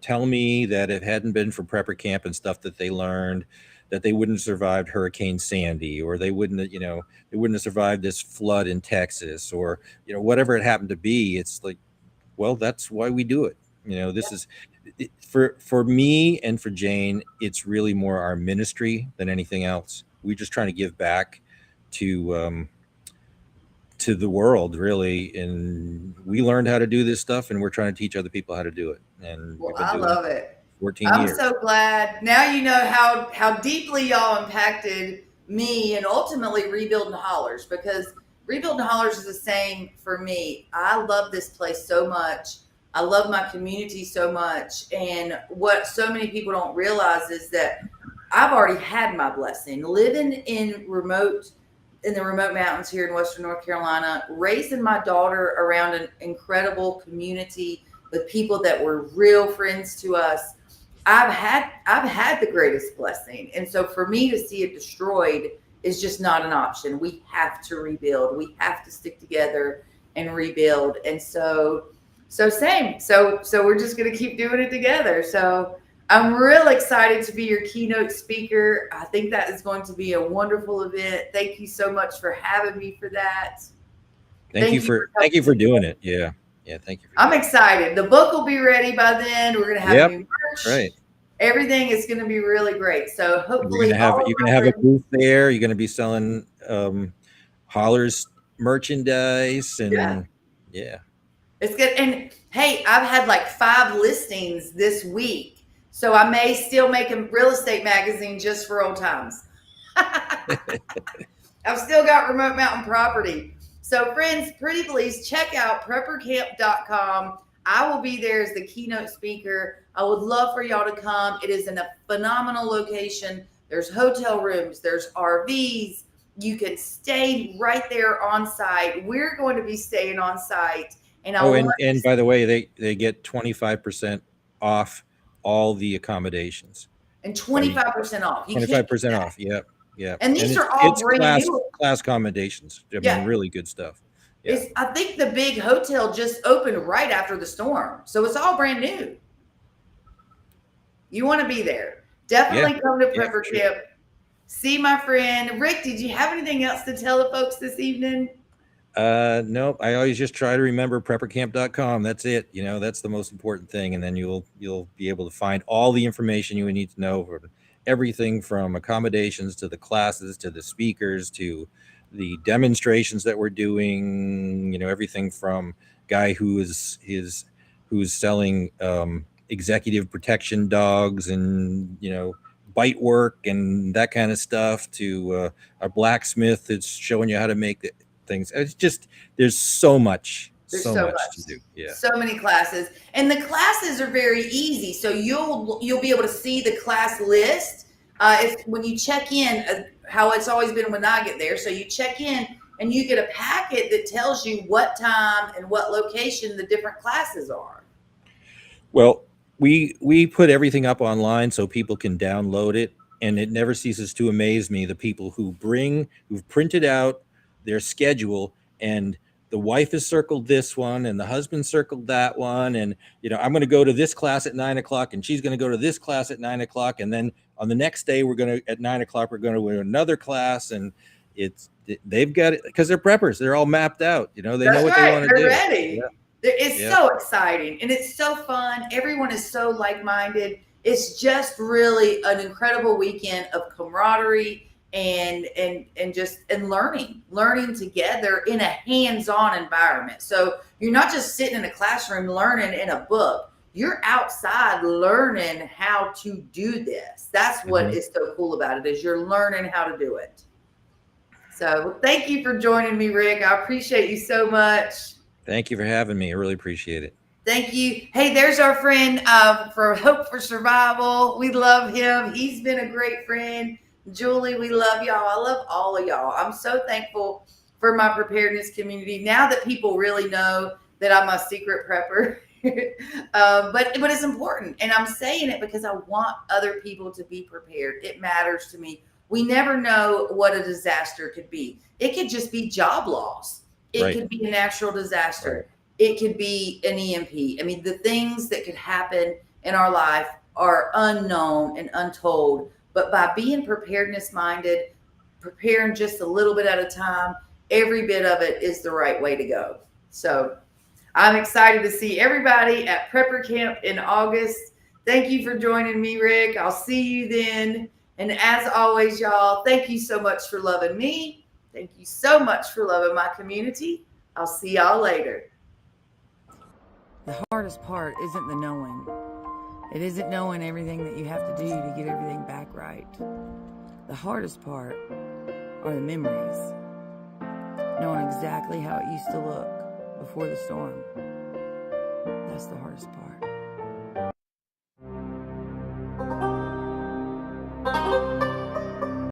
tell me that it hadn't been for Prepper Camp and stuff that they learned, that they wouldn't have survived Hurricane Sandy, or they wouldn't have survived this flood in Texas, or, whatever it happened to be. It's like, well, that's why we do it. This is for me and for Jane, it's really more our ministry than anything else. We're just trying to give back to the world, really. And we learned how to do this stuff, and we're trying to teach other people how to do it. And I love it. 14 years. I'm so glad. Now you know how deeply y'all impacted me and ultimately Rebuilding Hollers, because Rebuilding Hollers is the same for me. I love this place so much. I love my community so much. And what so many people don't realize is that I've already had my blessing. Living in the remote mountains here in Western North Carolina, raising my daughter around an incredible community with people that were real friends to us. I've had the greatest blessing. And so for me to see it destroyed is just not an option. We have to rebuild. We have to stick together and rebuild. And so same. So we're just going to keep doing it together. So I'm real excited to be your keynote speaker. I think that is going to be a wonderful event. Thank you so much for having me for that. Thank you for doing it. Yeah. Thank you. I'm excited. The book will be ready by then. We're going to have new merch. Right. Everything is going to be really great. So hopefully you're going to have a booth there. You're going to be selling Hollers merchandise, and yeah. It's good. And hey, I've had like 5 listings this week. So I may still make a real estate magazine just for old times. I've still got remote mountain property. So friends, pretty please check out preppercamp.com. I will be there as the keynote speaker. I would love for y'all to come. It is in a phenomenal location. There's hotel rooms, there's RVs. You can stay right there on site. We're going to be staying on site. And by the way, they get 25% off all the accommodations. And 25% off. 25% off. Yep. Yeah. And these are all brand new. Class accommodations. I mean, really good stuff. Yeah. I think the big hotel just opened right after the storm. So it's all brand new. You want to be there. Definitely come to Prepper for sure. Camp. See my friend. Rick, did you have anything else to tell the folks this evening? Nope. I always just try to remember preppercamp.com. That's it. That's the most important thing. And then you'll be able to find all the information you would need to know, for everything from accommodations to the classes, to the speakers, to the demonstrations that we're doing, everything from guy who's selling, executive protection dogs and, bite work and that kind of stuff, to a blacksmith that's showing you how to make it. Things. It's just, there's so much to do. Yeah. So many classes, and the classes are very easy. So you'll be able to see the class list when you check in, how it's always been when I get there. So you check in and you get a packet that tells you what time and what location the different classes are. Well, we put everything up online so people can download it, and it never ceases to amaze me, the people who've printed out their schedule, and the wife has circled this one and the husband circled that one, and I'm going to go to this class at 9:00 and she's going to go to this class at 9:00, and then on the next day at 9:00 we're going to another class, and they've got it because they're preppers. They're all mapped out. They know what they want to do. They're ready. Yeah. It's so exciting and it's so fun. Everyone is so like-minded. It's just really an incredible weekend of camaraderie and learning together in a hands-on environment. So you're not just sitting in a classroom learning in a book. You're outside learning how to do this. That's what is so cool about it, is you're learning how to do it. So thank you for joining me, Rick. I appreciate you so much. Thank you for having me. I really appreciate it. Thank you. Hey, there's our friend for Hope for Survival. We love him. He's been a great friend. Julie, we love y'all. I love all of y'all. I'm so thankful for my preparedness community. Now that people really know that I'm a secret prepper, but it's important. And I'm saying it because I want other people to be prepared. It matters to me. We never know what a disaster could be. It could just be job loss. It could be a natural disaster. It could be an EMP. I mean, the things that could happen in our life are unknown and untold. But by being preparedness minded, preparing just a little bit at a time, every bit of it is the right way to go. So I'm excited to see everybody at Prepper Camp in August. Thank you for joining me, Rick. I'll see you then. And as always, y'all, thank you so much for loving me. Thank you so much for loving my community. I'll see y'all later. The hardest part isn't the knowing. It isn't knowing everything that you have to do to get everything back right. The hardest part are the memories. Knowing exactly how it used to look before the storm. That's the hardest part.